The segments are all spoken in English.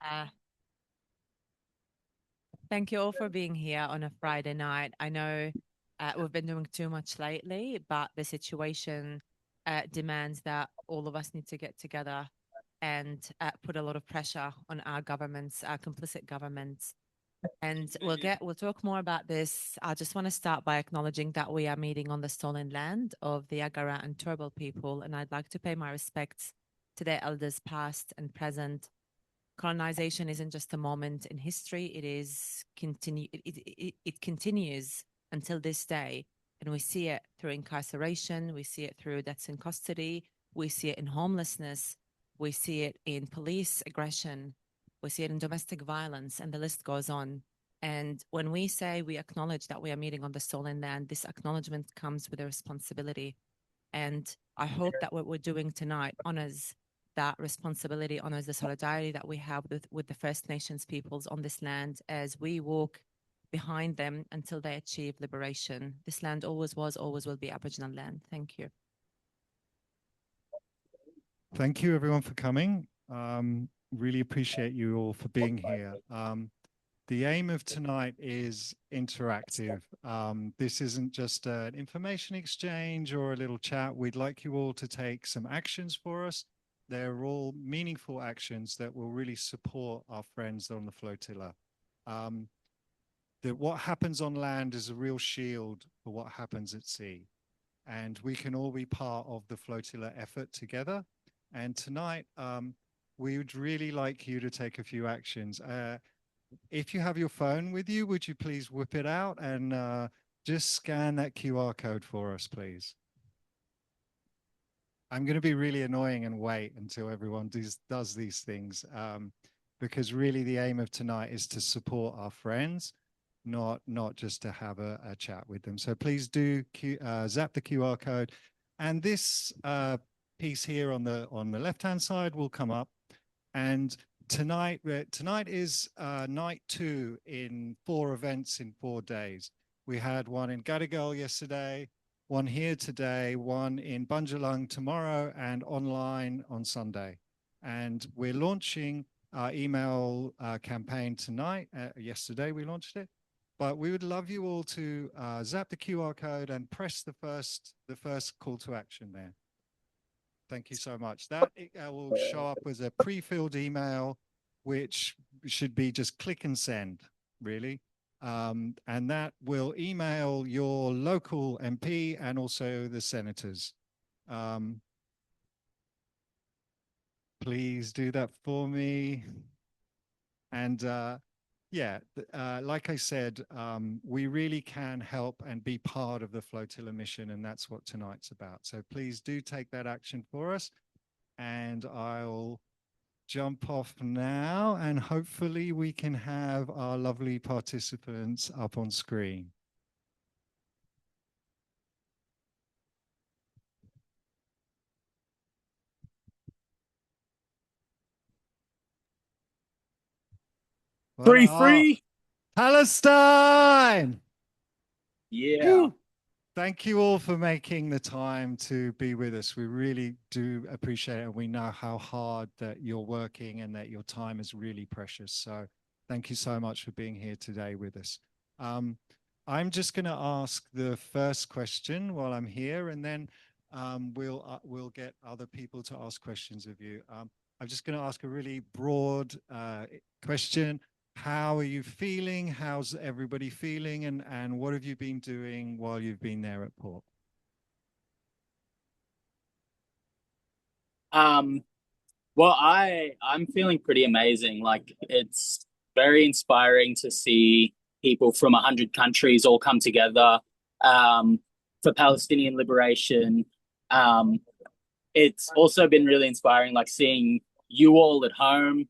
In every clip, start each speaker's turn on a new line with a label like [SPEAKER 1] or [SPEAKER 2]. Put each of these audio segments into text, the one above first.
[SPEAKER 1] Uh, Thank you all for being here on a Friday night. I know we've been doing too much lately, but the situation demands that all of us need to get together and put a lot of pressure on our governments, our complicit governments. And we'll talk more about this. I just want to start by acknowledging that we are meeting on the stolen land of the Agara and Turrbal people, and I'd like to pay my respects to their elders past and present. Colonization isn't just a moment in history, it continues until this day. And we see it through incarceration, we see it through deaths in custody, we see it in homelessness, we see it in police aggression, we see it in domestic violence, and the list goes on. And when we say we acknowledge that we are meeting on the stolen land, this acknowledgement comes with a responsibility. And I hope that what we're doing tonight honors that responsibility, honors the solidarity that we have with the First Nations peoples on this land as we walk behind them until they achieve liberation. This land always was, always will be Aboriginal land. Thank you.
[SPEAKER 2] Thank you, everyone, for coming. Really appreciate you all for being here. The aim of tonight is interactive. This isn't just an information exchange or a little chat. We'd like you all to take some actions for us. They're all meaningful actions that will really support our friends on the flotilla. That what happens on land is a real shield for what happens at sea. And we can all be part of the flotilla effort together. And tonight, we would really like you to take a few actions. If you have your phone with you, would you please whip it out and just scan that QR code for us, please? I'm going to be really annoying and wait until everyone does these things, because really the aim of tonight is to support our friends, not just to have a chat with them. So please do zap the QR code. And this piece here on the left-hand side will come up. And tonight is night 2 in 4 events in 4 days. We had one in Gadigal yesterday, one here today, one in Bunjalung tomorrow, and online on Sunday. And we're launching our email campaign tonight. Yesterday we launched it. But we would love you all to zap the QR code and press the first call to action there. Thank you so much. That will show up as a pre-filled email, which should be just click and send, really. And that will email your local MP and also the senators. Please do that for me. And yeah, like I said, we really can help and be part of the flotilla mission, and that's what tonight's about. So please do take that action for us, and I'll jump off now, and hopefully we can have our lovely participants up on screen.
[SPEAKER 3] Free.
[SPEAKER 2] Palestine!
[SPEAKER 3] Yeah.
[SPEAKER 2] Woo! Thank you all for making the time to be with us. We really do appreciate it. We know how hard that you're working and that your time is really precious. So thank you so much for being here today with us. I'm just going to ask the first question while I'm here, and then we'll get other people to ask questions of you. I'm just going to ask a really broad question. How are you feeling? How's everybody feeling? And what have you been doing while you've been there at port?
[SPEAKER 3] Well, I'm feeling pretty amazing. Like, it's very inspiring to see people from 100 countries all come together for Palestinian liberation. It's also been really inspiring, like seeing you all at home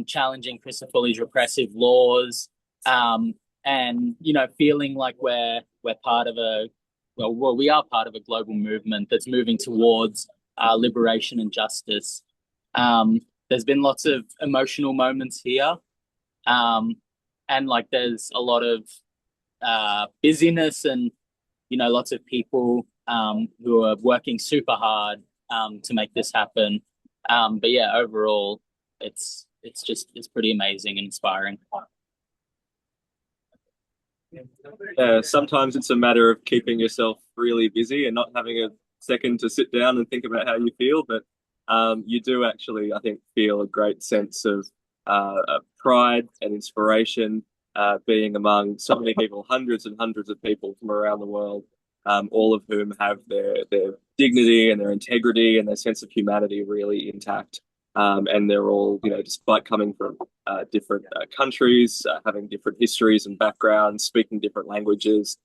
[SPEAKER 3] challenging Christopher Foley's repressive laws, and feeling like we're part of we are part of a global movement that's moving towards liberation and justice. There's been lots of emotional moments here, and like there's a lot of busyness and lots of people who are working super hard to make this happen. But yeah, overall, it's it's pretty amazing and inspiring.
[SPEAKER 4] Yeah, sometimes it's a matter of keeping yourself really busy and not having a second to sit down and think about how you feel. But you do actually, I think, feel a great sense of pride and inspiration being among so many people, hundreds and hundreds of people from around the world, all of whom have their dignity and their integrity and their sense of humanity really intact. And they're all, despite coming from different countries, having different histories and backgrounds, speaking different languages.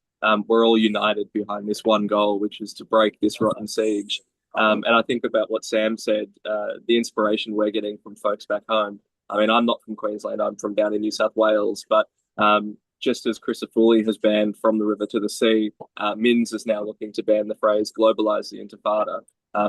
[SPEAKER 4] We're all united behind this one goal, which is to break this rotten siege. And I think about what Sam said, the inspiration we're getting from folks back home. I mean, I'm not from Queensland, I'm from down in New South Wales, but just as Chrysophouli has banned From the River to the Sea, Minns is now looking to ban the phrase globalise the intifada.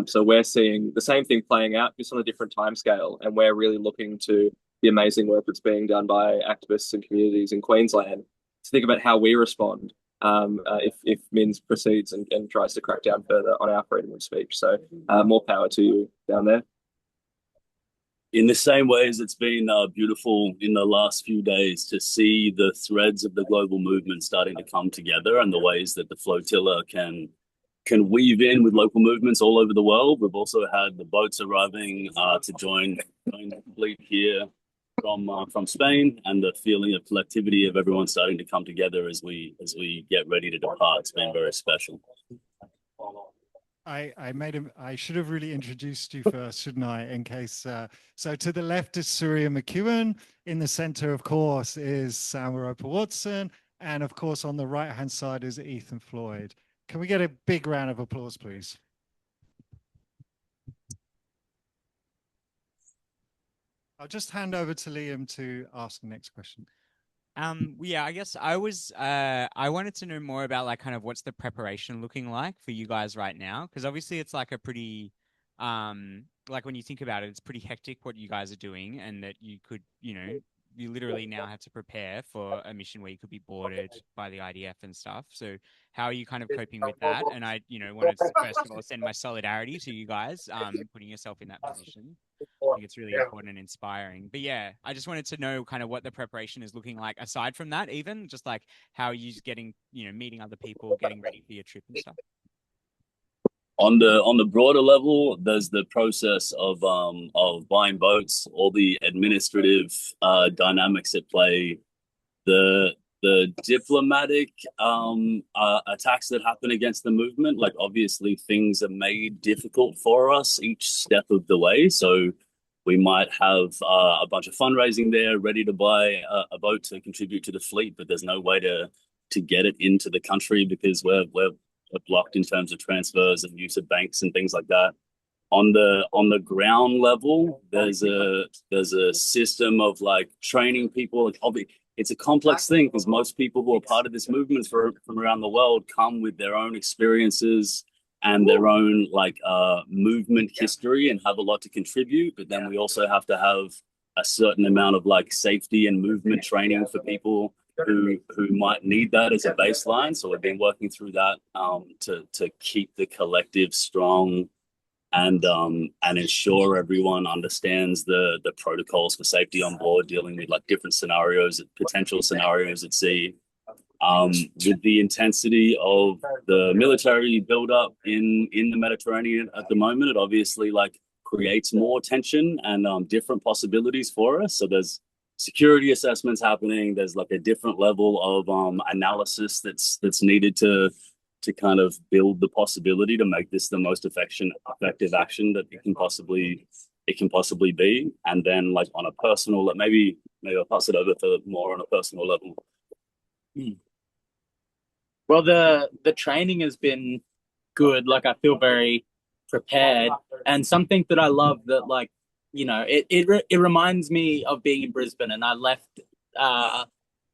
[SPEAKER 4] So we're seeing the same thing playing out just on a different timescale, and we're really looking to the amazing work that's being done by activists and communities in Queensland to think about how we respond if Minns proceeds and tries to crack down further on our freedom of speech. So more power to you down there.
[SPEAKER 5] In the same way as it's been beautiful in the last few days to see the threads of the global movement starting to come together and the ways that the flotilla can weave in with local movements all over the world. We've also had the boats arriving to join the fleet here from Spain, and the feeling of collectivity of everyone starting to come together as we get ready to depart. It's been very special.
[SPEAKER 2] I should have really introduced you first, shouldn't I? In case so, to the left is Surya McEwen. In the center, of course, is Sam Roper-Watson, and of course, on the right-hand side is Ethan Floyd. Can we get a big round of applause, please? I'll just hand over to Liam to ask the next question.
[SPEAKER 6] Yeah, I guess I wanted to know more about like kind of what's the preparation looking like for you guys right now, because obviously it's like a pretty like when you think about it, it's pretty hectic what you guys are doing, and that you could, you literally now have to prepare for a mission where you could be boarded by the IDF and stuff. So how are you kind of coping with that? And I, wanted to first of all send my solidarity to you guys, putting yourself in that position. I think it's really important and inspiring. But yeah, I just wanted to know kind of what the preparation is looking like aside from that, even just like how you're getting, meeting other people, getting ready for your trip and stuff.
[SPEAKER 5] On the broader level, there's the process of buying boats, all the administrative dynamics at play, the diplomatic attacks that happen against the movement. Like obviously things are made difficult for us each step of the way. So we might have a bunch of fundraising there ready to buy a boat to contribute to the fleet, but there's no way to get it into the country because we're blocked in terms of transfers and use of banks and things like that. On the ground level, there's a system of like training people. Like, it's a complex thing because most people who are part of this movement from around the world come with their own experiences and their own like movement history and have a lot to contribute. But then we also have to have a certain amount of like safety and movement training for people who might need that as a baseline. So we've been working through that to keep the collective strong and ensure everyone understands the protocols for safety on board, dealing with like different scenarios, potential scenarios at sea. With the intensity of the military buildup in the Mediterranean at the moment, it obviously like creates more tension and different possibilities for us. So there's security assessments happening. There's like a different level of analysis that's needed to kind of build the possibility to make this the most effective action that it can possibly be. And then like on a personal, maybe I'll pass it over for more on a personal level.
[SPEAKER 3] Well, the training has been good. Like I feel very prepared, and something that I love that like, it reminds me of being in Brisbane, and I left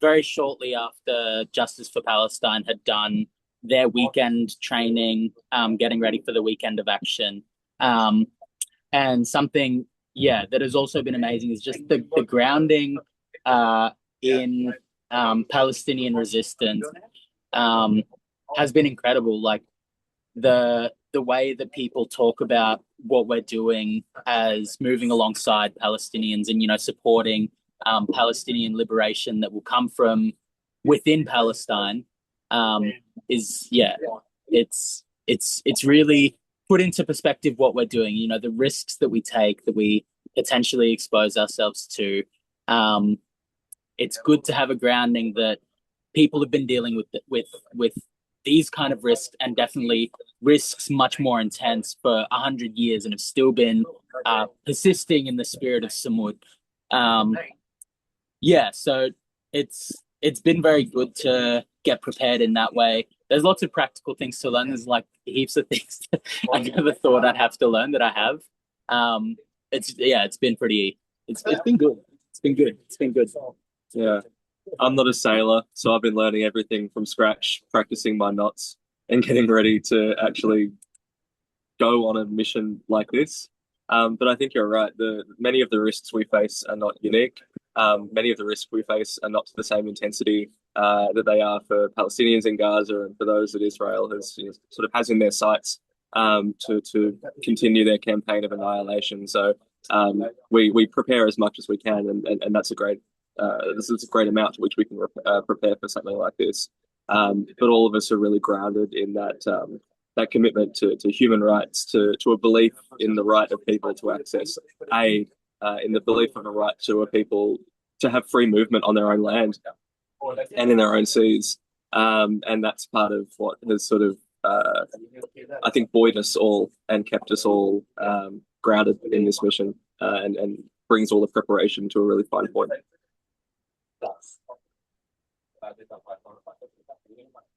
[SPEAKER 3] very shortly after Justice for Palestine had done their weekend training, getting ready for the weekend of action. And something, that has also been amazing is just the grounding in Palestinian resistance has been incredible. Like the the way that people talk about what we're doing as moving alongside Palestinians and, supporting Palestinian liberation that will come from within Palestine, is, it's really put into perspective what we're doing, the risks that we take, that we potentially expose ourselves to. It's good to have a grounding that people have been dealing with these kind of risks, and definitely risks much more intense for 100 years, and have still been persisting in the spirit of Samud. So it's been very good to get prepared in that way. There's lots of practical things to learn. There's like heaps of things that I never thought I'd have to learn that I have. It's been pretty. It's been good. It's been good. It's been good.
[SPEAKER 4] Yeah. I'm not a sailor, so I've been learning everything from scratch, practicing my knots and getting ready to actually go on a mission like this. But I think you're right. Many of the risks we face are not unique. Many of the risks we face are not to the same intensity that they are for Palestinians in Gaza, and for those that Israel has sort of has in their sights to continue their campaign of annihilation. So we prepare as much as we can, and that's a great. This is a great amount to which we can prepare for something like this. But all of us are really grounded in that commitment to human rights, to a belief in the right of people to access aid, in the belief of a right to a people to have free movement on their own land and in their own seas. And that's part of what has sort of, I think, buoyed us all and kept us all grounded in this mission, and brings all the preparation to a really fine point.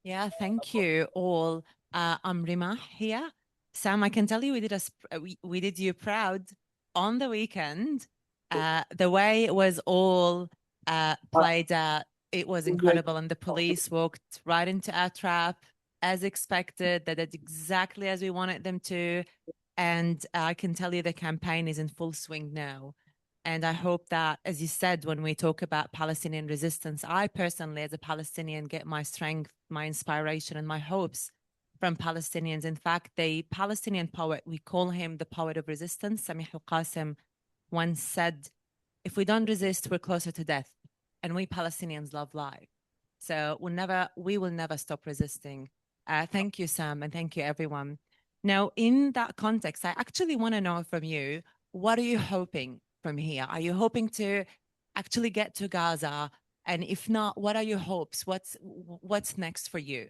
[SPEAKER 1] Yeah, thank you all. I'm Rima here. Sam, I can tell you we did you proud on the weekend. The way it was all played out, it was incredible, and the police walked right into our trap as expected. They did exactly as we wanted them to, and I can tell you the campaign is in full swing now. And I hope that, as you said, when we talk about Palestinian resistance, I personally, as a Palestinian, get my strength, my inspiration, and my hopes from Palestinians. In fact, the Palestinian poet, we call him the poet of resistance, Samih al-Qasim, once said, if we don't resist, we're closer to death. And we Palestinians love life. So we will never stop resisting. Thank you, Sam, and thank you, everyone. Now, in that context, I actually want to know from you, what are you hoping from here? Are you hoping to actually get to Gaza? And if not, what are your hopes? What's next for you?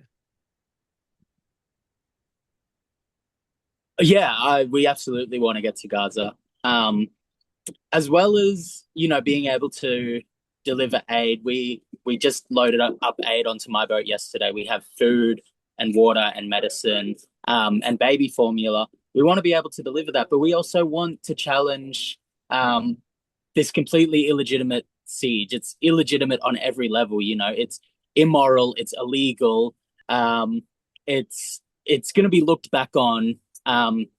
[SPEAKER 3] Yeah, we absolutely want to get to Gaza. As well as, being able to deliver aid. We just loaded up aid onto my boat yesterday. We have food and water and medicine, and baby formula. We want to be able to deliver that, but we also want to challenge this completely illegitimate siege. It's illegitimate on every level. It's immoral. It's illegal. It's going to be looked back on, in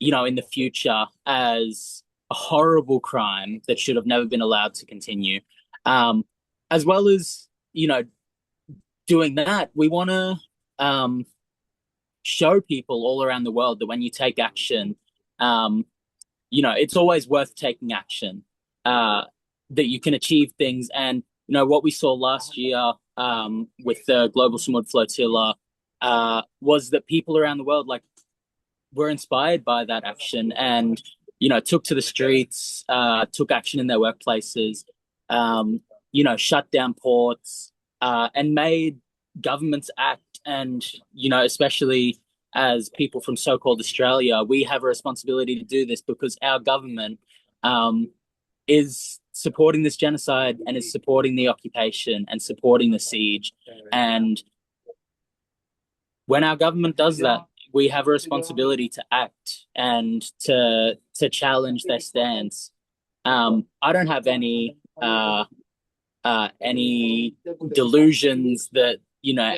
[SPEAKER 3] the future as a horrible crime that should have never been allowed to continue. As well as, doing that, we want to show people all around the world that when you take action, it's always worth taking action, that you can achieve things. And, what we saw last year with the Global Samud Flotilla was that people around the world, were inspired by that action and, took to the streets, took action in their workplaces, shut down ports, and made governments act. And, especially as people from so-called Australia, we have a responsibility to do this because our government is supporting this genocide and is supporting the occupation and supporting the siege. And when our government does that, we have a responsibility to act and to challenge their stance. I don't have any delusions that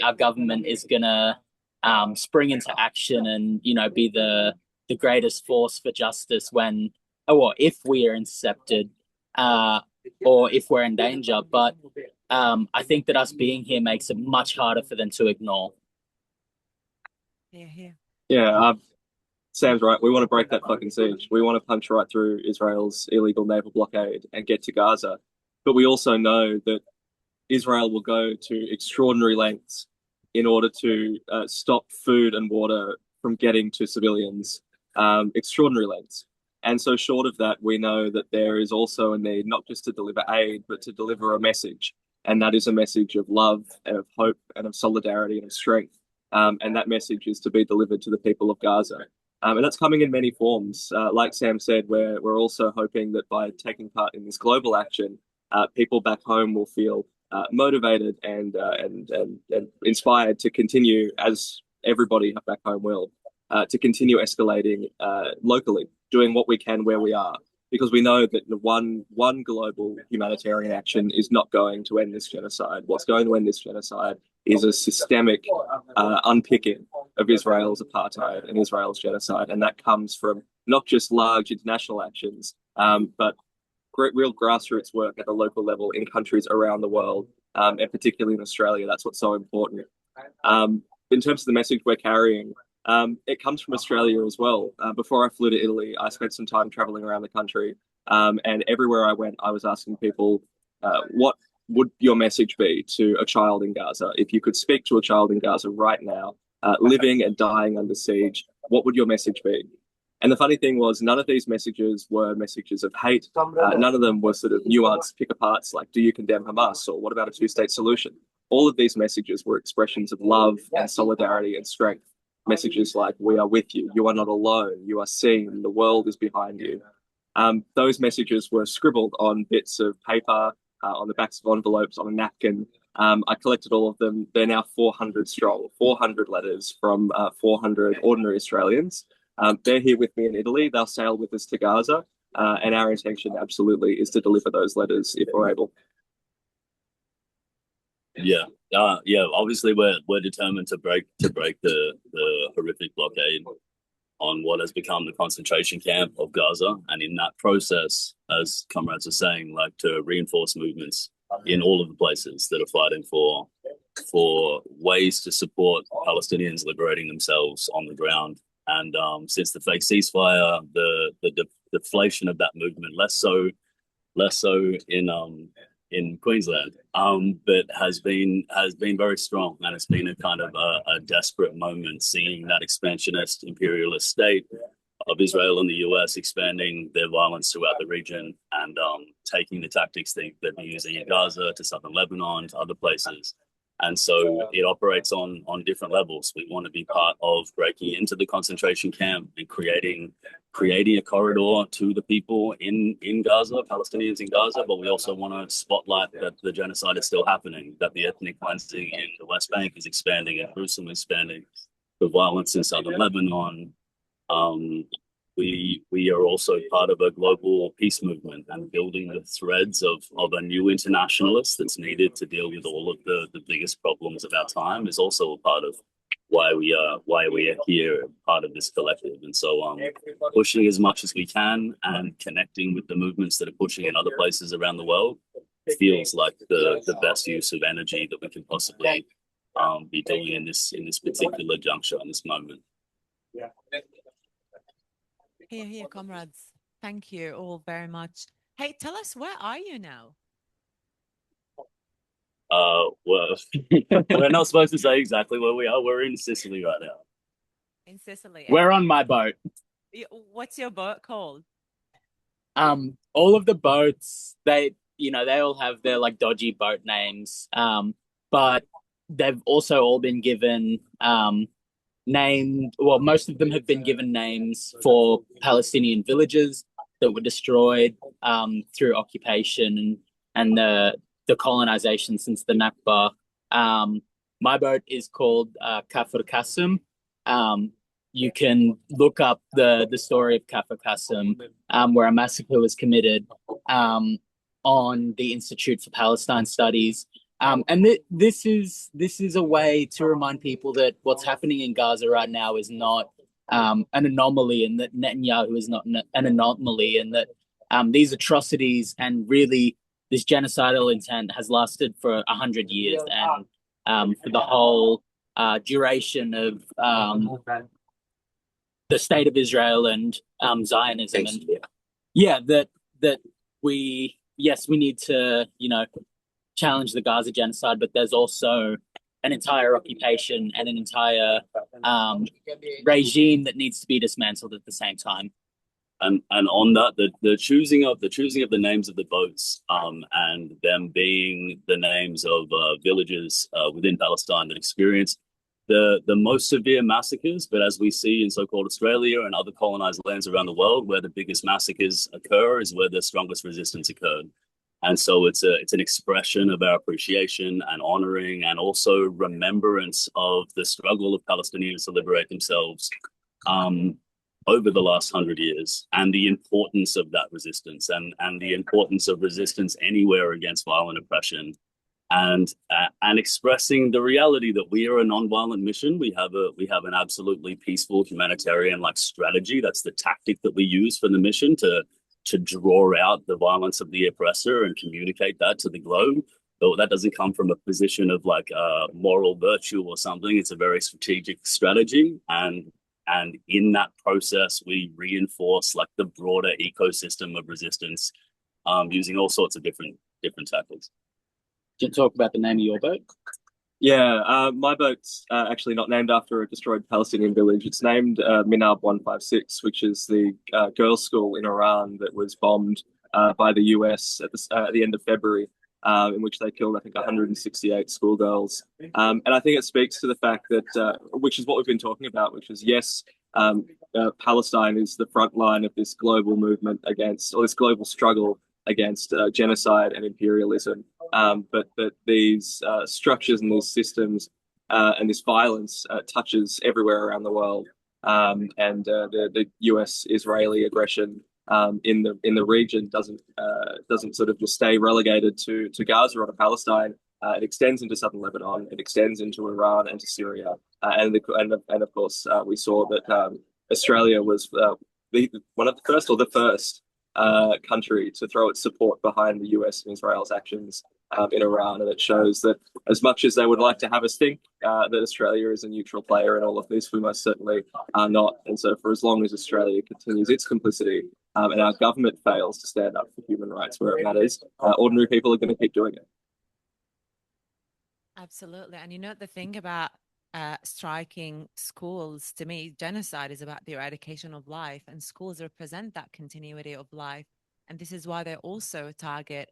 [SPEAKER 3] our government is gonna spring into action and be the greatest force for justice when, or if we are intercepted, or if we're in danger. But I think that us being here makes it much harder for them to ignore.
[SPEAKER 1] Yeah.
[SPEAKER 4] Yeah, Sam's right. We want to break that fucking siege. We want to punch right through Israel's illegal naval blockade and get to Gaza. But we also know that Israel will go to extraordinary lengths in order to stop food and water from getting to civilians, extraordinary lengths. And so, short of that, we know that there is also a need not just to deliver aid, but to deliver a message. And that is a message of love and of hope and of solidarity and of strength. And that message is to be delivered to the people of Gaza. And that's coming in many forms. Like Sam said, we're also hoping that by taking part in this global action, people back home will feel motivated and inspired to continue, as everybody back home will, to continue escalating locally, doing what we can where we are, because we know that the one global humanitarian action is not going to end this genocide. What's going to end this genocide is a systemic unpicking of Israel's apartheid and Israel's genocide, and that comes from not just large international actions, but real grassroots work at the local level in countries around the world, and particularly in Australia. That's what's so important. In terms of the message we're carrying, it comes from Australia as well. Before I flew to Italy, I spent some time traveling around the country, and everywhere I went, I was asking people, what would your message be to a child in Gaza? If you could speak to a child in Gaza right now, living and dying under siege, what would your message be? And the funny thing was, none of these messages were messages of hate. None of them were sort of nuanced pick-aparts like, do you condemn Hamas? Or what about a two-state solution? All of these messages were expressions of love and solidarity and strength. Messages like, we are with you, you are not alone, you are seen, the world is behind you. Those messages were scribbled on bits of paper, on the backs of envelopes, on a napkin. I collected all of them. They're now 400 strong, 400 letters from 400 ordinary Australians. They're here with me in Italy. They'll sail with us to Gaza, and our intention absolutely is to deliver those letters if we're able.
[SPEAKER 5] Yeah, yeah. Obviously, we're determined to break the horrific blockade on what has become the concentration camp of Gaza, and in that process, as comrades are saying, like to reinforce movements in all of the places that are fighting for ways to support Palestinians liberating themselves on the ground. And since the fake ceasefire, the deflation of that movement, less so in Queensland, but has been very strong, and it's been a kind of a desperate moment seeing that expansionist imperialist state of Israel and the US expanding their violence throughout the region and taking the tactics they've been using in Gaza to southern Lebanon to other places. And so it operates on different levels. We want to be part of breaking into the concentration camp and creating a corridor to the people in Gaza, Palestinians in Gaza, but we also want to spotlight that the genocide is still happening, that the ethnic cleansing in the West Bank is expanding and Jerusalem expanding, the violence in southern Lebanon. We are also part of a global peace movement and building the threads of a new internationalist that's needed to deal with all of the biggest problems of our time is also a part of why we are here, part of this collective. And so pushing as much as we can and connecting with the movements that are pushing in other places around the world feels like the best use of energy that we can possibly be doing in this particular juncture, in this moment.
[SPEAKER 1] Here, comrades. Thank you all very much. Hey, tell us, where are you now?
[SPEAKER 5] Well, we're not supposed to say exactly where we are. We're in Sicily right now.
[SPEAKER 1] In Sicily.
[SPEAKER 3] We're on my boat.
[SPEAKER 1] What's your boat called?
[SPEAKER 3] All of the boats, they all have their like dodgy boat names. But they've also all been given most of them have been given names for Palestinian villages that were destroyed through occupation and the colonization since the Nakba. My boat is called Kafr Qasim. You can look up the story of Kafr Qasim, where a massacre was committed on the Institute for Palestine Studies. And this is a way to remind people that what's happening in Gaza right now is not an anomaly, and that Netanyahu is not an anomaly, and that these atrocities and really this genocidal intent has lasted for 100 years, and for the whole duration of the state of Israel and Zionism, and yeah, that we need to challenge the Gaza genocide, but there's also an entire occupation and an entire regime that needs to be dismantled at the same time.
[SPEAKER 5] And on that, the choosing of the names of the boats, and them being the names of villages within Palestine that experience the most severe massacres. But as we see in so-called Australia and other colonized lands around the world, where the biggest massacres occur is where the strongest resistance occurred. And so it's an expression of our appreciation and honoring and also remembrance of the struggle of Palestinians to liberate themselves over the last 100 years, and the importance of that resistance, and the importance of resistance anywhere against violent oppression, and expressing the reality that we are a nonviolent mission. We have an absolutely peaceful humanitarian strategy. That's the tactic that we use for the mission to draw out the violence of the oppressor and communicate that to the globe. Though that doesn't come from a position of moral virtue or something. It's a very strategic strategy, and in that process, we reinforce the broader ecosystem of resistance, using all sorts of different tactics.
[SPEAKER 3] Can you talk about the name of your boat?
[SPEAKER 4] Yeah, my boat's actually not named after a destroyed Palestinian village. It's named Minab 156, which is the girls' school in Iran that was bombed by the US at the end of February, in which they killed, I think, 168 schoolgirls. And I think it speaks to the fact that, which is what we've been talking about, which is, yes, Palestine is the front line of this global movement against, or this global struggle against genocide and imperialism. But that these structures and these systems and this violence touches everywhere around the world. And the US-Israeli aggression in the region doesn't sort of just stay relegated to Gaza or to Palestine. It extends into southern Lebanon. It extends into Iran and to Syria. And of course, we saw that Australia was one of the first, or the first country to throw its support behind the US and Israel's actions in Iran. And it shows that as much as they would like to have us think that Australia is a neutral player in all of this, we most certainly are not. And so for as long as Australia continues its complicity and our government fails to stand up for human rights where it matters, ordinary people are going to keep doing it.
[SPEAKER 1] Absolutely. And the thing about striking schools, to me, genocide is about the eradication of life, and schools represent that continuity of life. And this is why they also target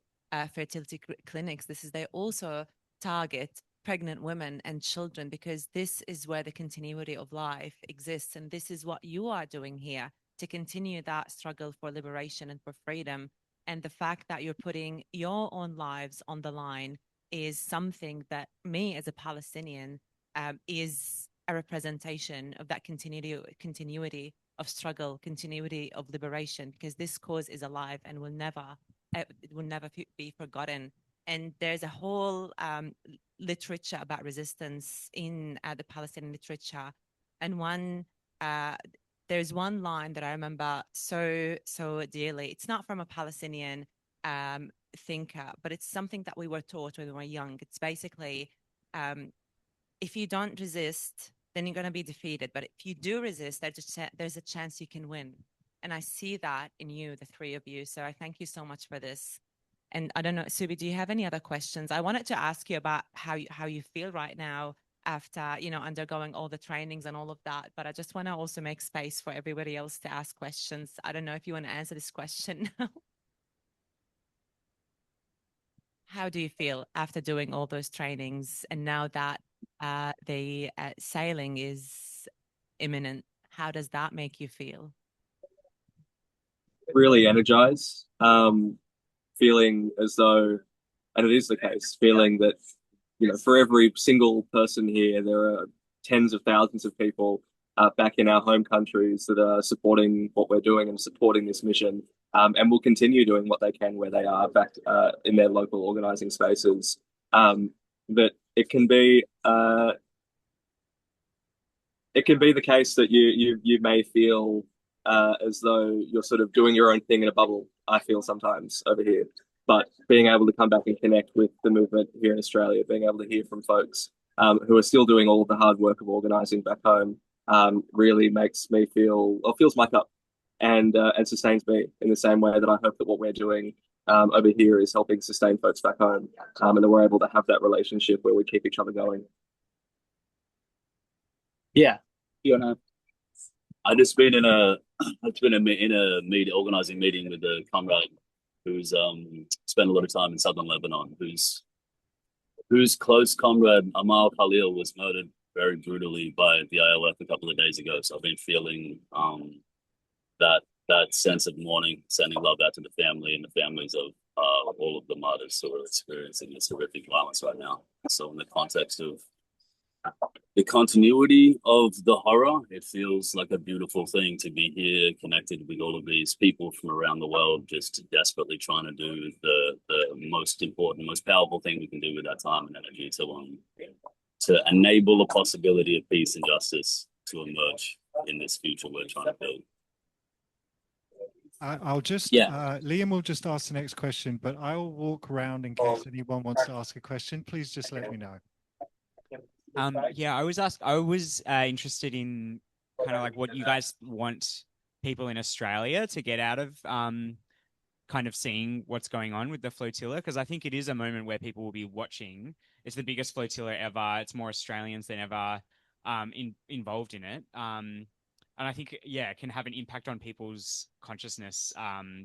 [SPEAKER 1] fertility clinics. They also target pregnant women and children, because this is where the continuity of life exists. And this is what you are doing here, to continue that struggle for liberation and for freedom. And the fact that you're putting your own lives on the line is something that me as a Palestinian is a representation of that continuity of struggle, continuity of liberation, because this cause is alive and will never be forgotten. And there's a whole literature about resistance in the Palestinian literature. And there's one line that I remember so dearly. It's not from a Palestinian thinker, but it's something that we were taught when we were young. It's basically, if you don't resist, then you're going to be defeated. But if you do resist, there's a chance you can win. And I see that in you, the three of you. So I thank you so much for this. And I don't know, Subi, do you have any other questions? I wanted to ask you about how you feel right now after, undergoing all the trainings and all of that. But I just want to also make space for everybody else to ask questions. I don't know if you want to answer this question. How do you feel after doing all those trainings, and now that the sailing is imminent? How does that make you feel?
[SPEAKER 4] Really energized, feeling as though, and it is the case, feeling that, for every single person here, there are tens of thousands of people back in our home countries that are supporting what we're doing and supporting this mission, and will continue doing what they can where they are back in their local organizing spaces. That it can be the case that you may feel as though you're sort of doing your own thing in a bubble. I feel sometimes over here, but being able to come back and connect with the movement here in Australia, being able to hear from folks who are still doing all of the hard work of organizing back home, really makes me feel, or fills my cup, and sustains me in the same way that I hope that what we're doing over here is helping sustain folks back home, and that we're able to have that relationship where we keep each other going.
[SPEAKER 3] Yeah, you wanna?
[SPEAKER 5] I just been in a organizing meeting with a comrade who's spent a lot of time in southern Lebanon, whose close comrade Amal Khalil was murdered very brutally by the ILF a couple of days ago. So I've been feeling that sense of mourning, sending love out to the family and the families of all of the martyrs who are experiencing this horrific violence right now. So in the context of the continuity of the horror, it feels like a beautiful thing to be here connected with all of these people from around the world, just desperately trying to do the most important, most powerful thing we can do with our time and energy to enable a possibility of peace and justice to emerge in this future we're trying to build.
[SPEAKER 2] I'll just, Liam will just ask the next question, but I'll walk around in case anyone wants to ask a question. Please just let me know.
[SPEAKER 6] Yeah, I was interested in kind of like what you guys want people in Australia to get out of kind of seeing what's going on with the flotilla, because I think it is a moment where people will be watching. It's the biggest flotilla ever. It's more Australians than ever involved in it. And I think, it can have an impact on people's consciousness,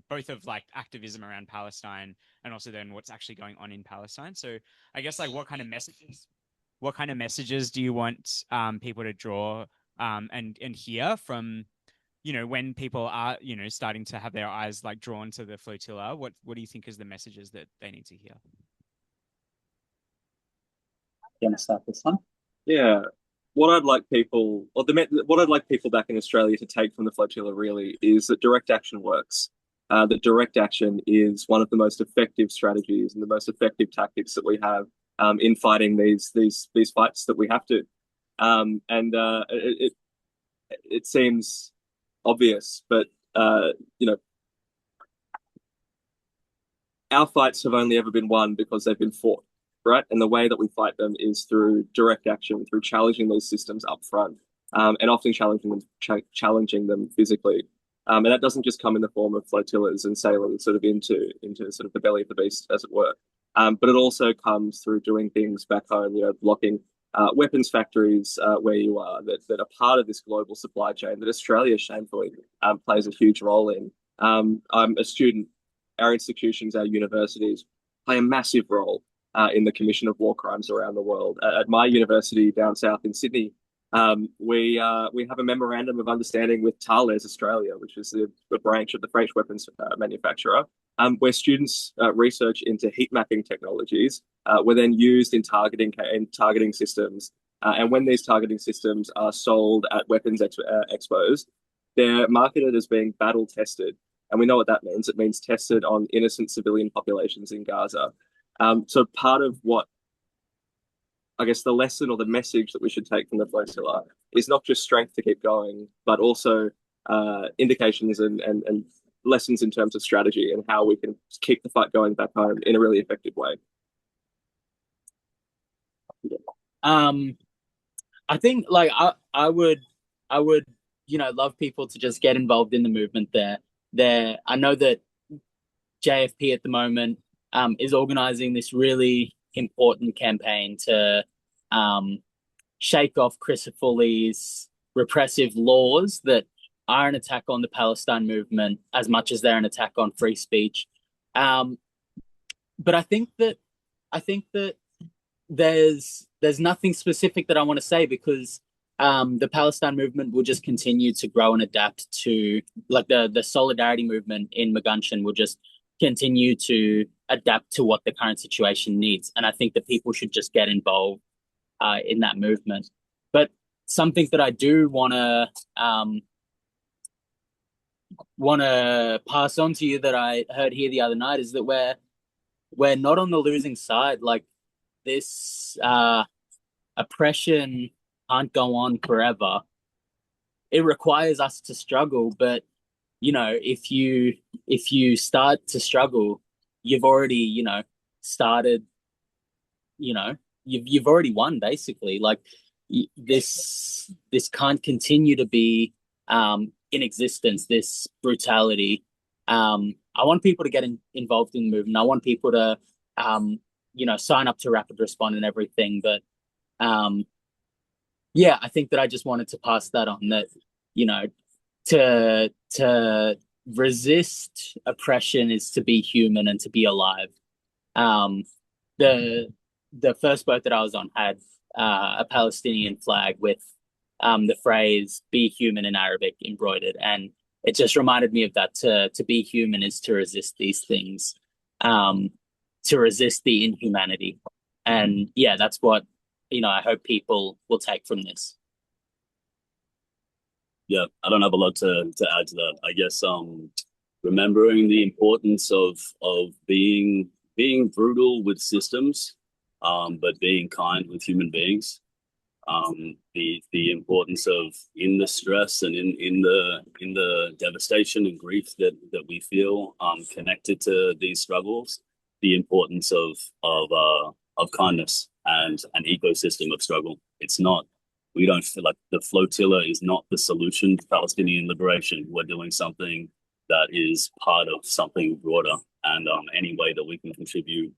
[SPEAKER 6] both of like activism around Palestine and also then what's actually going on in Palestine. So I guess like what kind of messages do you want people to draw and hear from, when people are, starting to have their eyes like drawn to the flotilla? What do you think is the messages that they need to hear?
[SPEAKER 3] You want to start this one?
[SPEAKER 4] Yeah. What I'd like people back in Australia to take from the flotilla really is that direct action works. That direct action is one of the most effective strategies and the most effective tactics that we have in fighting these fights that we have to. It seems obvious, but our fights have only ever been won because they've been fought, right? And the way that we fight them is through direct action, through challenging these systems up front, and often challenging them physically. And that doesn't just come in the form of flotillas and sailing sort of into sort of the belly of the beast, as it were. But it also comes through doing things back home, blocking weapons factories where you are that are part of this global supply chain that Australia shamefully plays a huge role in. I'm a student. Our institutions, our universities play a massive role in the commission of war crimes around the world. At my university down south in Sydney, we have a memorandum of understanding with Thales Australia, which is the branch of the French weapons manufacturer, where students research into heat mapping technologies were then used in targeting systems. And when these targeting systems are sold at weapons expos, they're marketed as being battle tested. And we know what that means. It means tested on innocent civilian populations in Gaza. So part of what, I guess, the lesson or the message that we should take from the flotilla is not just strength to keep going, but also indications and lessons in terms of strategy and how we can keep the fight going back home in a really effective way.
[SPEAKER 3] I think like I would love people to just get involved in the movement there. I know that JFP at the moment is organizing this really important campaign to shake off Chris Foley's repressive laws that are an attack on the Palestine movement as much as they're an attack on free speech. But I think that there's nothing specific that I want to say, because the Palestine movement will just continue to grow and adapt to, like, the solidarity movement in Magandjin will just continue to adapt to what the current situation needs. And I think that people should just get involved in that movement. But something that I do want to pass on to you that I heard here the other night is that we're not on the losing side. Like, this oppression can't go on forever. It requires us to struggle, but if you start to struggle, you've already started. You've already won, basically. Like, this can't continue to be in existence, this brutality. I want people to get involved in the movement. I want people to sign up to Rapid Respond and everything. But yeah, I think that I just wanted to pass that on, that to resist oppression is to be human and to be alive. The first boat that I was on had a Palestinian flag with the phrase "Be human" in Arabic embroidered, and it just reminded me of that. To be human is to resist these things, to resist the inhumanity, and yeah, that's what I hope people will take from this.
[SPEAKER 5] Yeah, I don't have a lot to add to that. I guess remembering the importance of being brutal with systems, but being kind with human beings. The importance of, in the stress and in the devastation and grief that we feel connected to these struggles, the importance of kindness and an ecosystem of struggle. We don't feel like the flotilla is not the solution to Palestinian liberation. We're doing something that is part of something broader, and any way that we can contribute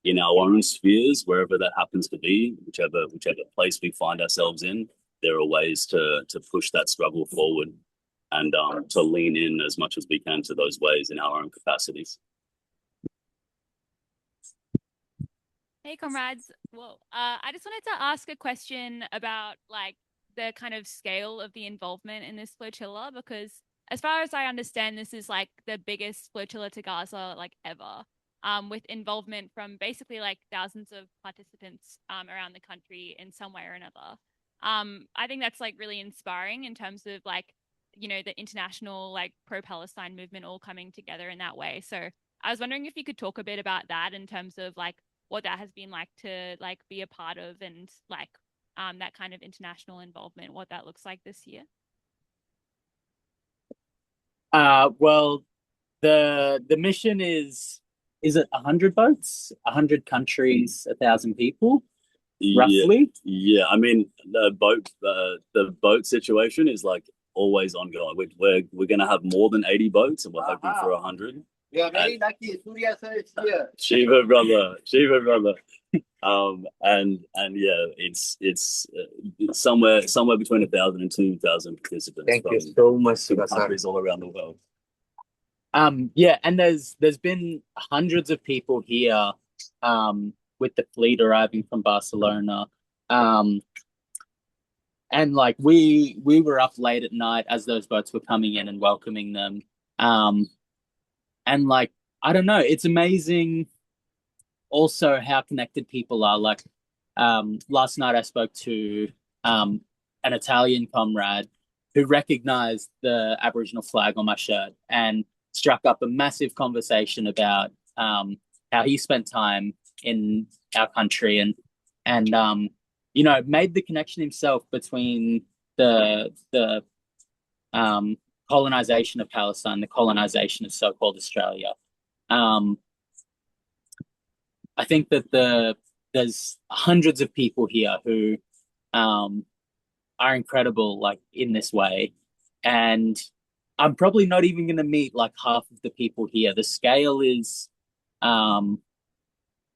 [SPEAKER 5] in our own spheres, wherever that happens to be, whichever place we find ourselves in, there are ways to push that struggle forward and to lean in as much as we can to those ways in our own capacities.
[SPEAKER 7] Hey, comrades. Well, I just wanted to ask a question about like the kind of scale of the involvement in this flotilla, because as far as I understand, this is like the biggest flotilla to Gaza like ever, with involvement from basically like thousands of participants around the country in some way or another. I think that's like really inspiring in terms of like, the international like pro-Palestine movement all coming together in that way. So I was wondering if you could talk a bit about that in terms of like what that has been like to like be a part of, and like that kind of international involvement, what that looks like this year.
[SPEAKER 3] Well, the mission is it 100 boats, 100 countries, 1,000 people, roughly?
[SPEAKER 5] Yeah. I mean, the boat situation is like always ongoing. We're gonna have more than 80 boats, and we're hoping for 100.
[SPEAKER 8] We are very lucky. Surya sir is here.
[SPEAKER 5] Shiva brother. And yeah, it's somewhere between 1,000 and 2,000 participants.
[SPEAKER 8] Thank you so much, Surya sir.
[SPEAKER 5] Countries all around the world.
[SPEAKER 3] Yeah, and there's been hundreds of people here with the fleet arriving from Barcelona. And like we were up late at night as those boats were coming in and welcoming them. And like, I don't know, it's amazing also how connected people are. Like last night I spoke to an Italian comrade who recognized the Aboriginal flag on my shirt and struck up a massive conversation about how he spent time in our country and made the connection himself between the colonization of Palestine, the colonization of so-called Australia. I think that there's hundreds of people here who are incredible, like in this way, and I'm probably not even going to meet like half of the people here. The scale is,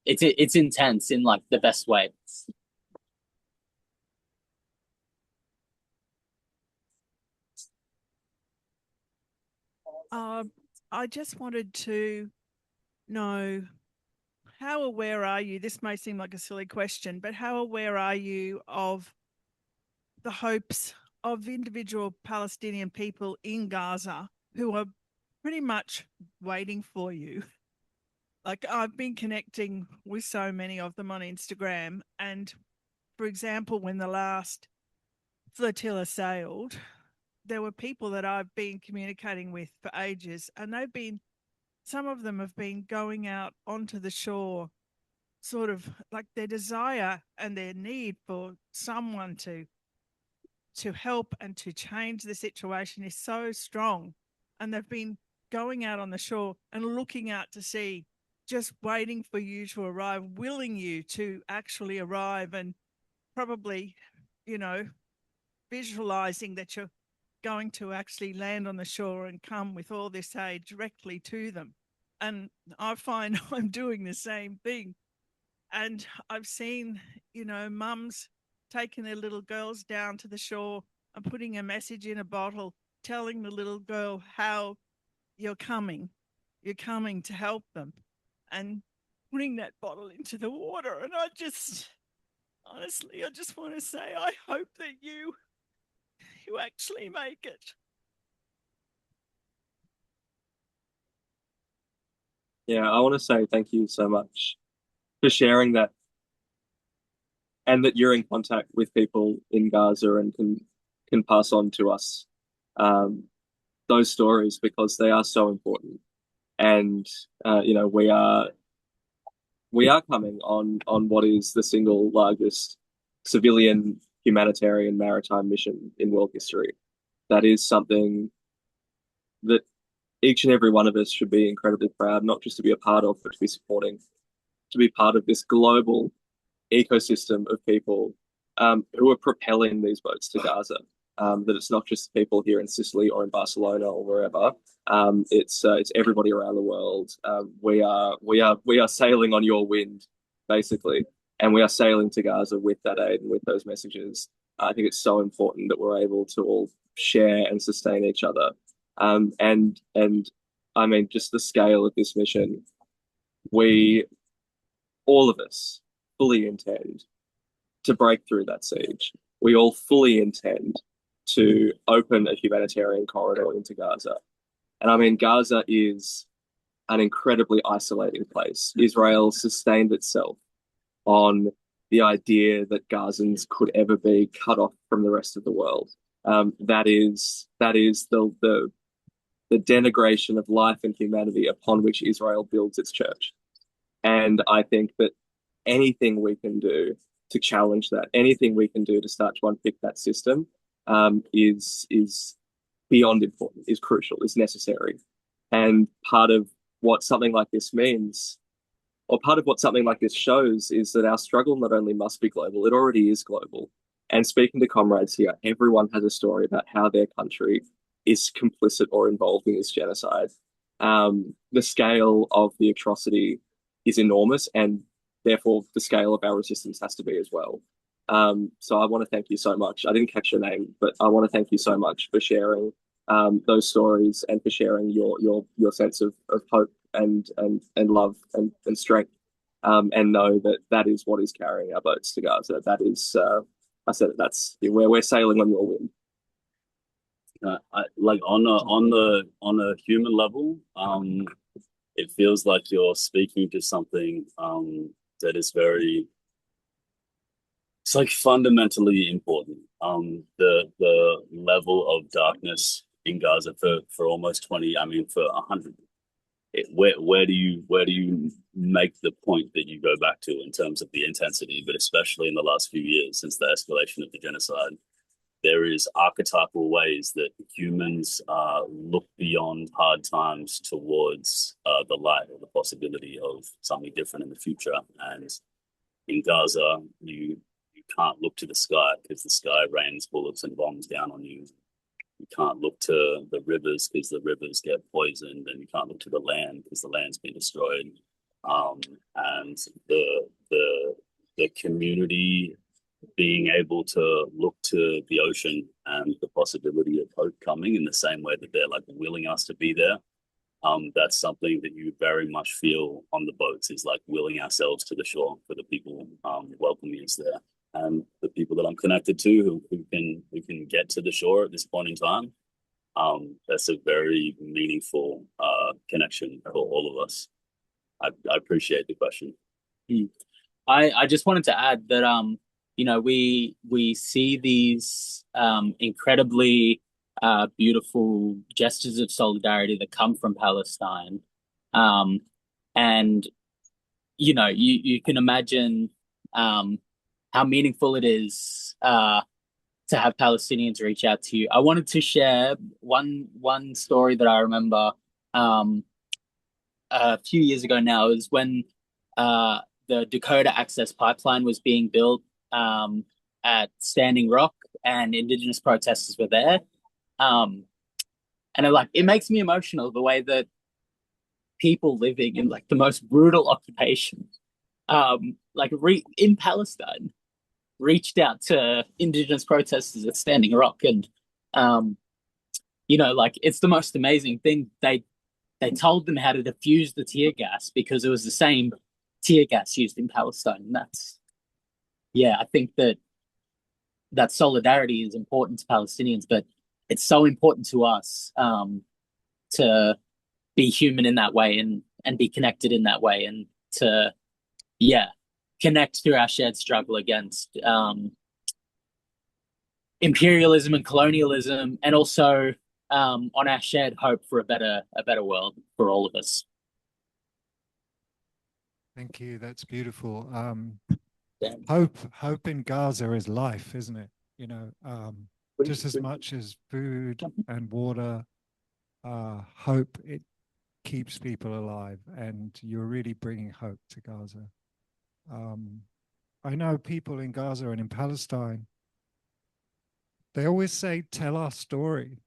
[SPEAKER 3] it's intense in like the best way.
[SPEAKER 9] I just wanted to know, how aware are you? This may seem like a silly question, but how aware are you of the hopes of individual Palestinian people in Gaza who are pretty much waiting for you? Like, I've been connecting with so many of them on Instagram, and for example, when the last flotilla sailed, there were people that I've been communicating with for ages, and some of them have been going out onto the shore, sort of like their desire and their need for someone to help and to change the situation is so strong. And they've been going out on the shore and looking out to sea, just waiting for you to arrive, willing you to actually arrive and probably you know, visualizing that you're going to actually land on the shore and come with all this aid directly to them. And I find I'm doing the same thing. And I've seen, you know, mums taking their little girls down to the shore and putting a message in a bottle, telling the little girl how you're coming to help them, and putting that bottle into the water. And I just, honestly, I just want to say, I hope that you actually make it.
[SPEAKER 4] Yeah, I want to say thank you so much for sharing that, and that you're in contact with people in Gaza and can pass on to us um, those stories, because they are so important. And you know, we are coming on what is the single largest civilian humanitarian maritime mission in world history. That is something that each and every one of us should be incredibly proud, not just to be a part of, but to be supporting, to be part of this global ecosystem of people who are propelling these boats to Gaza. That it's not just people here in Sicily or in Barcelona or wherever. It's everybody around the world. We are sailing on your wind, basically, and we are sailing to Gaza with that aid and with those messages. I think it's so important that we're able to all share and sustain each other. And I mean, just the scale of this mission, we, all of us, fully intend to break through that siege. We all fully intend to open a humanitarian corridor into Gaza. And I mean, Gaza is an incredibly isolating place. Israel sustained itself on the idea that Gazans could ever be cut off from the rest of the world. That is the denigration of life and humanity upon which Israel builds its church. And I think that anything we can do to challenge that, anything we can do to start to unpick that system, is beyond important, is crucial, is necessary. And part of what something like this means, or part of what something like this shows, is that our struggle not only must be global, it already is global. And speaking to comrades here, everyone has a story about how their country is complicit or involved in this genocide. The scale of the atrocity is enormous, and therefore the scale of our resistance has to be as well. So I want to thank you so much. I didn't catch your name, but I want to thank you so much for sharing those stories, and for sharing your sense of hope and love and strength. And know that that is what is carrying our boats to Gaza. That is, I said it, that's where we're sailing on your wind.
[SPEAKER 5] Like on a human level, it feels like you're speaking to something that is very, it's like fundamentally important. The level of darkness in Gaza for almost 20, I mean for 100. Where do you make the point that you go back to in terms of the intensity, but especially in the last few years since the escalation of the genocide? There is archetypal ways that humans look beyond hard times towards the light or the possibility of something different in the future. And in Gaza, you can't look to the sky because the sky rains bullets and bombs down on you. You can't look to the rivers because the rivers get poisoned, and you can't look to the land because the land's been destroyed. And the community being able to look to the ocean and the possibility of hope coming in the same way that they're like willing us to be there. That's something that you very much feel on the boats, is like willing ourselves to the shore for the people welcoming us there. And the people that I'm connected to who can get to the shore at this point in time, that's a very meaningful connection for all of us. I appreciate the question.
[SPEAKER 3] I just wanted to add that we see these incredibly beautiful gestures of solidarity that come from Palestine, and you can imagine how meaningful it is to have Palestinians reach out to you. I wanted to share one story that I remember a few years ago now. Is when the Dakota Access Pipeline was being built, at Standing Rock, and Indigenous protesters were there. And it makes me emotional the way that people living in like the most brutal occupation, in Palestine, reached out to Indigenous protesters at Standing Rock, and it's the most amazing thing. They told them how to defuse the tear gas because it was the same tear gas used in Palestine. And I think that solidarity is important to Palestinians, but it's so important to us to be human in that way and be connected in that way, and to connect through our shared struggle against imperialism and colonialism, and also on our shared hope for a better world for all of us.
[SPEAKER 2] Thank you. That's beautiful. Hope in Gaza is life, isn't it? Just as much as food and water, hope, it keeps people alive, and you're really bringing hope to Gaza. I know people in Gaza and in Palestine, they always say, tell our story.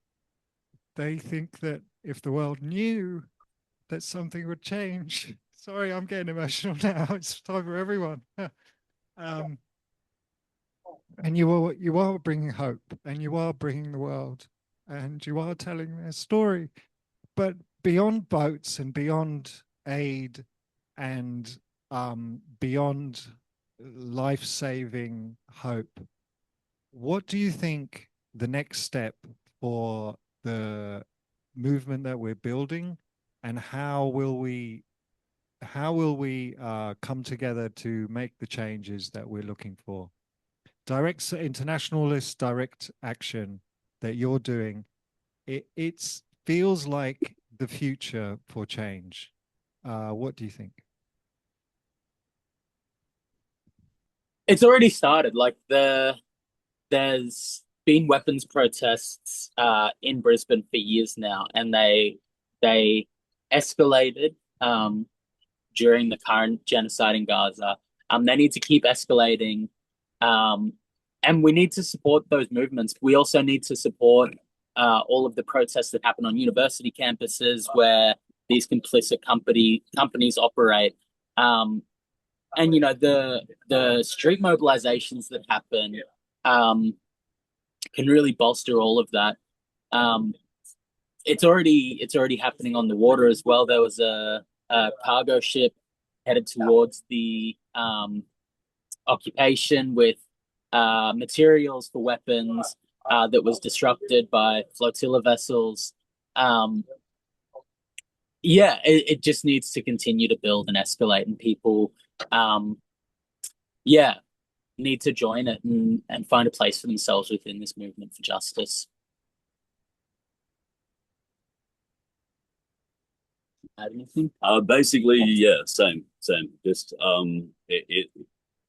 [SPEAKER 2] They think that if the world knew that something would change. Sorry, I'm getting emotional now. It's time for everyone. And you are bringing hope, and you are bringing the world, and you are telling their story. But beyond boats and beyond aid and beyond life-saving hope, what do you think the next step for the movement that we're building, and how will we come together to make the changes that we're looking for? Direct internationalist direct action that you're doing, it feels like the future for change. What do you think?
[SPEAKER 3] It's already started. There's been weapons protests in Brisbane for years now, and they escalated during the current genocide in Gaza. They need to keep escalating, and we need to support those movements. We also need to support all of the protests that happen on university campuses where these complicit companies operate. And the street mobilizations that happen can really bolster all of that. It's already happening on the water as well. There was a cargo ship headed towards the occupation with materials for weapons that was disrupted by Flotilla vessels. It just needs to continue to build and escalate, and people need to join it and find a place for themselves within this movement for justice. Add anything?
[SPEAKER 5] Basically, same. Just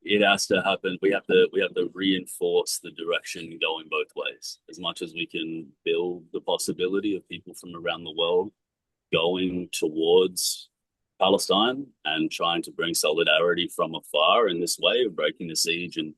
[SPEAKER 5] it has to happen. We have to reinforce the direction going both ways. As much as we can build the possibility of people from around the world going towards Palestine and trying to bring solidarity from afar in this way of breaking the siege and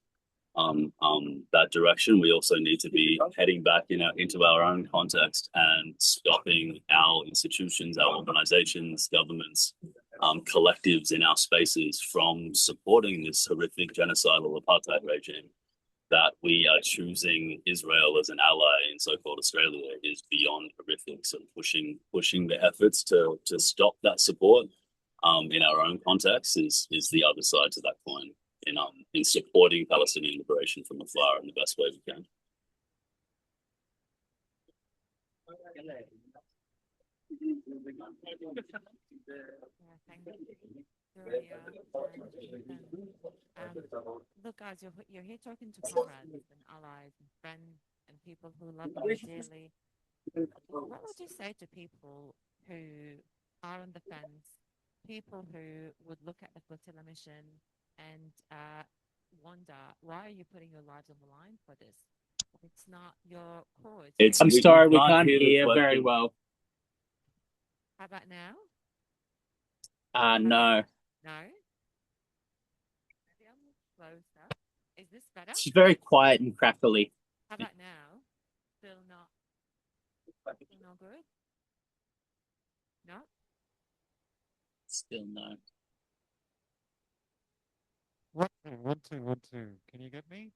[SPEAKER 5] that direction, we also need to be heading back into our own context and stopping our institutions, our organizations, governments, collectives in our spaces from supporting this horrific genocidal apartheid regime. That we are choosing Israel as an ally in so-called Australia is beyond horrific. So pushing the efforts to stop that support in our own context is the other side to that coin in supporting Palestinian liberation from afar in the best way we can.
[SPEAKER 1] Look, guys, you're here talking to comrades and allies and friends and people who love you dearly. What would you say to people who are on the fence, people who would look at the Flotilla mission and wonder, why are you putting your lives on the line for this? It's not your cause.
[SPEAKER 3] I'm sorry, we can't hear very well.
[SPEAKER 1] How about now?
[SPEAKER 3] No.
[SPEAKER 1] No? Maybe I'm closer. Is this better?
[SPEAKER 3] It's very quiet and crackly.
[SPEAKER 1] How about now? Still not good? No?
[SPEAKER 3] Still no.
[SPEAKER 2] 1 2 1 2 1 2. Can you get me?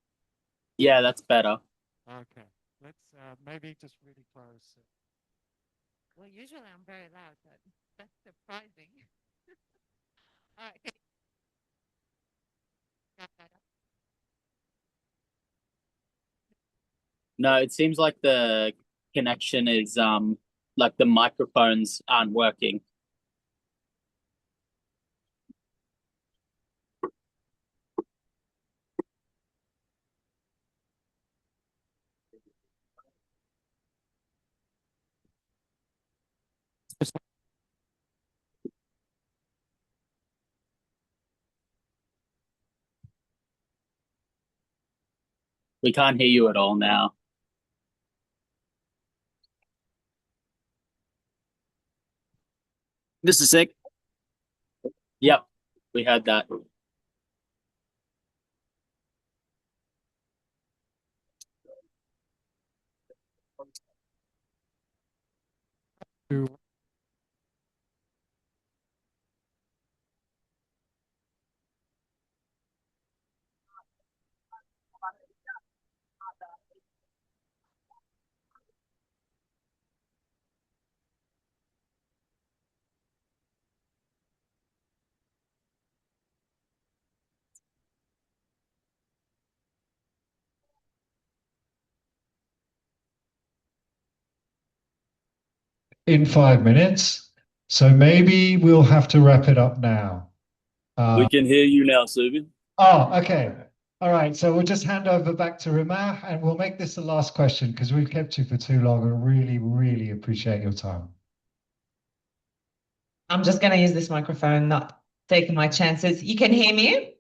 [SPEAKER 3] Yeah, that's better.
[SPEAKER 2] Okay. Let's maybe just really close.
[SPEAKER 1] Well, usually I'm very loud, but that's surprising. All right. Okay. Got better.
[SPEAKER 3] No, it seems like the connection is like the microphones aren't working. We can't hear you at all now.
[SPEAKER 8] This is sick.
[SPEAKER 3] Yep, we heard that.
[SPEAKER 2] In 5 minutes. So maybe we'll have to wrap it up now.
[SPEAKER 5] We can hear you now, Surya.
[SPEAKER 2] Oh, okay. All right. So we'll just hand over back to Rima and we'll make this the last question because we've kept you for too long and really, really appreciate your time.
[SPEAKER 10] I'm just going to use this microphone, not taking my chances. You can hear me?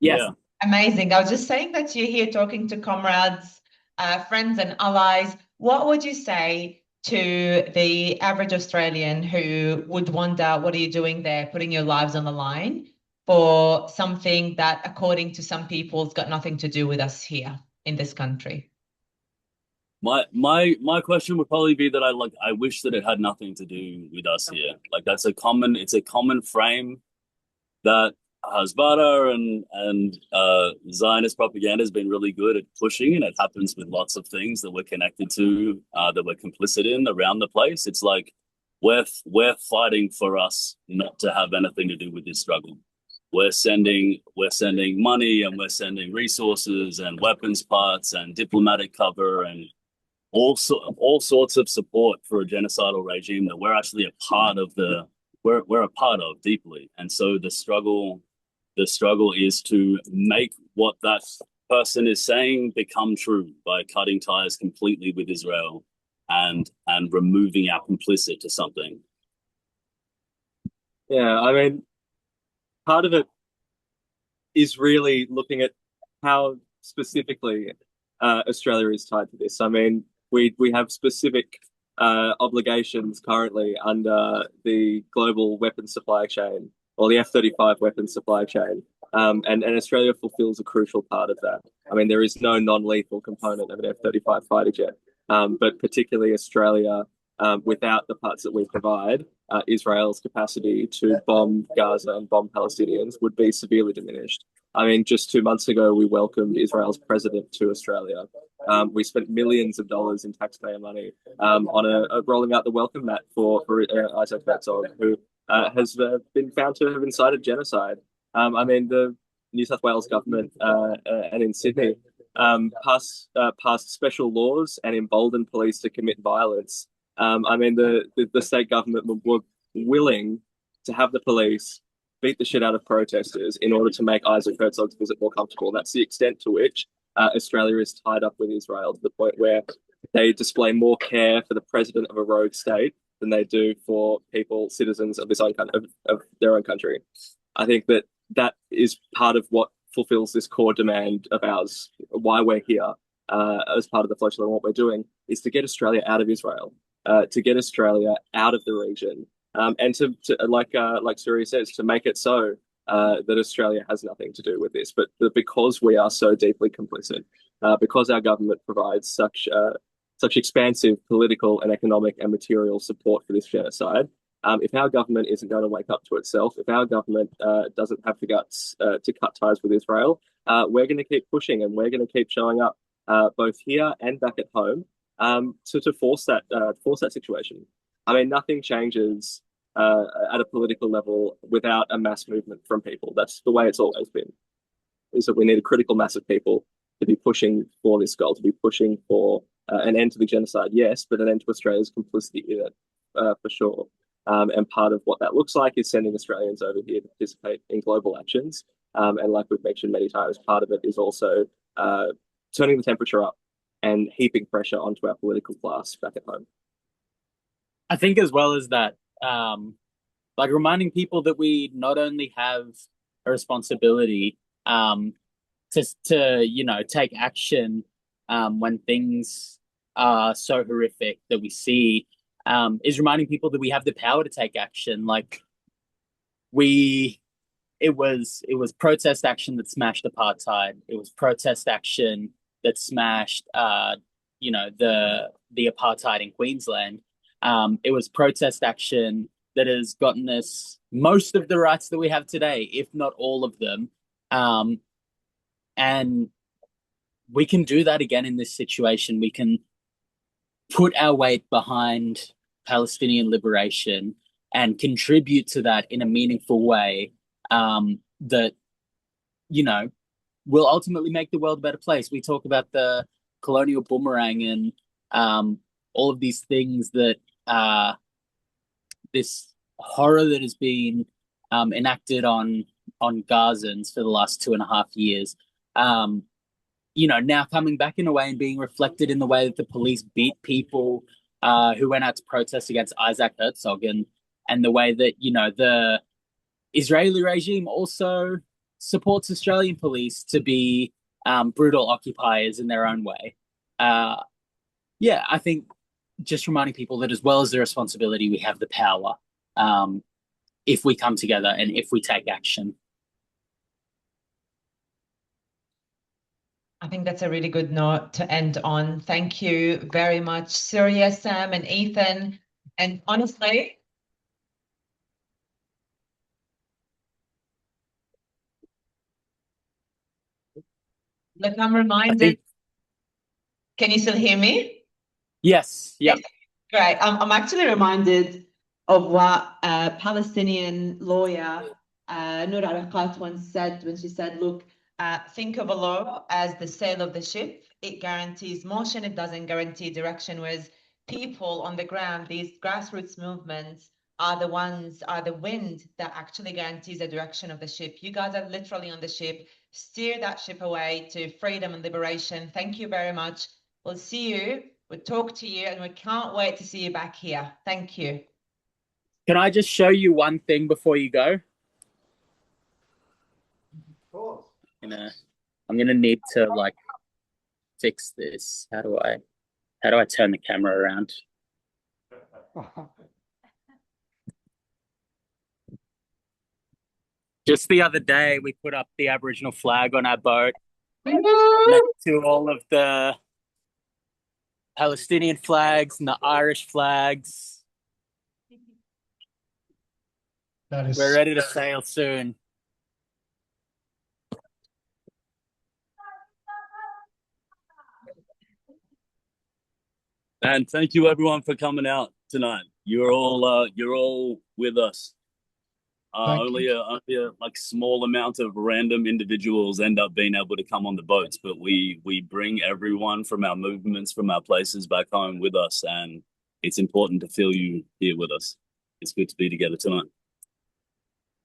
[SPEAKER 3] Yes.
[SPEAKER 5] Yeah.
[SPEAKER 10] Amazing. I was just saying that you're here talking to comrades, friends, and allies. What would you say to the average Australian who would wonder, what are you doing there, putting your lives on the line for something that, according to some people, has got nothing to do with us here in this country?
[SPEAKER 5] My question would probably be that I wish that it had nothing to do with us here. Like it's a common frame that Hasbara and Zionist propaganda has been really good at pushing, and it happens with lots of things that we're connected to, that we're complicit in around the place. It's like we're fighting for us not to have anything to do with this struggle. We're sending money and we're sending resources and weapons parts and diplomatic cover and all sorts of support for a genocidal regime that we're actually a part of we're a part of deeply. And so the struggle is to make what that person is saying become true by cutting ties completely with Israel and removing our complicit to something.
[SPEAKER 4] Yeah, I mean, part of it is really looking at how specifically Australia is tied to this. I mean, we have specific obligations currently under the global weapons supply chain or the F-35 weapons supply chain. And Australia fulfills a crucial part of that. I mean, there is no non-lethal component of an F-35 fighter jet, but particularly Australia, without the parts that we provide, Israel's capacity to bomb Gaza and bomb Palestinians would be severely diminished. I mean, just 2 months ago, we welcomed Israel's president to Australia. We spent millions of dollars in taxpayer money on rolling out the welcome mat for Isaac Herzog, who has been found to have incited genocide. I mean, the New South Wales government and in Sydney passed special laws and emboldened police to commit violence. I mean, the state government were willing to have the police beat the shit out of protesters in order to make Isaac Herzog's visit more comfortable. That's the extent to which Australia is tied up with Israel, to the point where they display more care for the president of a rogue state than they do for citizens of their own country. I think that is part of what fulfills this core demand of ours. Why we're here as part of the flotilla and what we're doing is to get Australia out of Israel, to get Australia out of the region, and to like Surya says, to make it so that Australia has nothing to do with this, but because we are so deeply complicit, because our government provides such expansive political and economic and material support for this genocide. If our government isn't going to wake up to itself, if our government doesn't have the guts to cut ties with Israel, we're going to keep pushing and we're going to keep showing up both here and back at home to force that situation. I mean, nothing changes at a political level without a mass movement from people. That's the way it's always been. Is that we need a critical mass of people to be pushing for this goal, to be pushing for an end to the genocide, yes, but an end to Australia's complicity in it, for sure. And part of what that looks like is sending Australians over here to participate in global actions. And like we've mentioned many times, part of it is also turning the temperature up and heaping pressure onto our political class back at home.
[SPEAKER 3] I think as well as that, like reminding people that we not only have a responsibility to take action when things are so horrific that we see, is reminding people that we have the power to take action. Like it was protest action that smashed apartheid. It was protest action that smashed the apartheid in Queensland. It was protest action that has gotten us most of the rights that we have today, if not all of them. And we can do that again in this situation. We can put our weight behind Palestinian liberation and contribute to that in a meaningful way that, will ultimately make the world a better place. We talk about the colonial boomerang and all of these things that this horror that has been enacted on Gazans for the last 2.5 years, now coming back in a way and being reflected in the way that the police beat people who went out to protest against Isaac Herzog, and the way that, the Israeli regime also supports Australian police to be brutal occupiers in their own way. I think just reminding people that as well as the responsibility, we have the power if we come together and if we take action.
[SPEAKER 10] I think that's a really good note to end on. Thank you very much, Surya, Sam, and Ethan. And honestly, look, I'm reminded. Can you still hear me?
[SPEAKER 3] Yes. Yeah.
[SPEAKER 10] Yes. Great. I'm actually reminded of what a Palestinian lawyer, Noor Arakat, once said when she said, look, think of a law as the sail of the ship. It guarantees motion. It doesn't guarantee direction. Whereas people on the ground, these grassroots movements are the wind that actually guarantees the direction of the ship. You guys are literally on the ship. Steer that ship away to freedom and liberation. Thank you very much. We'll see you. We'll talk to you, and we can't wait to see you back here. Thank you.
[SPEAKER 3] Can I just show you one thing before you go?
[SPEAKER 2] Of course.
[SPEAKER 3] I'm gonna need to fix this. How do I turn the camera around? Just the other day, we put up the Aboriginal flag on our boat next to all of the Palestinian flags and the Irish flags. We're ready to sail soon.
[SPEAKER 5] And thank you everyone for coming out tonight. You're all with us. Only a small amount of random individuals end up being able to come on the boats, but we bring everyone from our movements, from our places back home with us, and it's important to feel you here with us. It's good to be together tonight.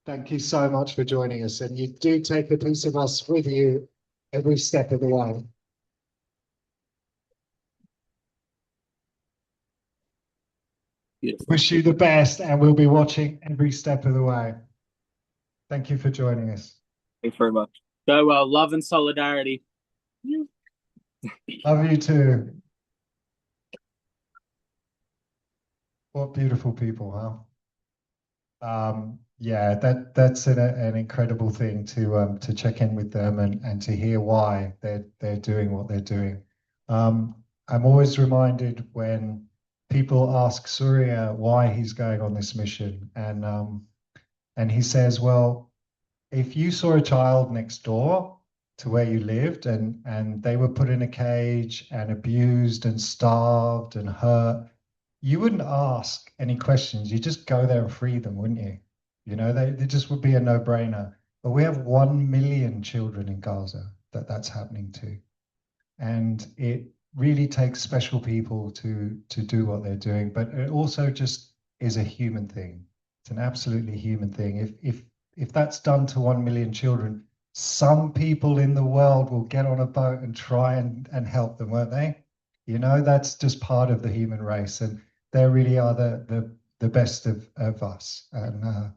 [SPEAKER 2] Thank you so much for joining us, and you do take a piece of us with you every step of the way.
[SPEAKER 3] Beautiful.
[SPEAKER 2] Wish you the best, and we'll be watching every step of the way. Thank you for joining us.
[SPEAKER 4] Thanks very much.
[SPEAKER 3] Go well. Love and solidarity.
[SPEAKER 2] Love you too. What beautiful people, huh? Yeah, that's an incredible thing to check in with them and to hear why they're doing what they're doing. I'm always reminded when people ask Surya why he's going on this mission, and he says, well, if you saw a child next door to where you lived and they were put in a cage and abused and starved and hurt, you wouldn't ask any questions. You just go there and free them, wouldn't you? You know, they just would be a no-brainer. But we have 1 million children in Gaza that's happening to. And it really takes special people to do what they're doing. But it also just is a human thing. It's an absolutely human thing. If that's done to 1 million children, some people in the world will get on a boat and try and help them, won't they? You know, that's just part of the human race. And they really are the best of us. And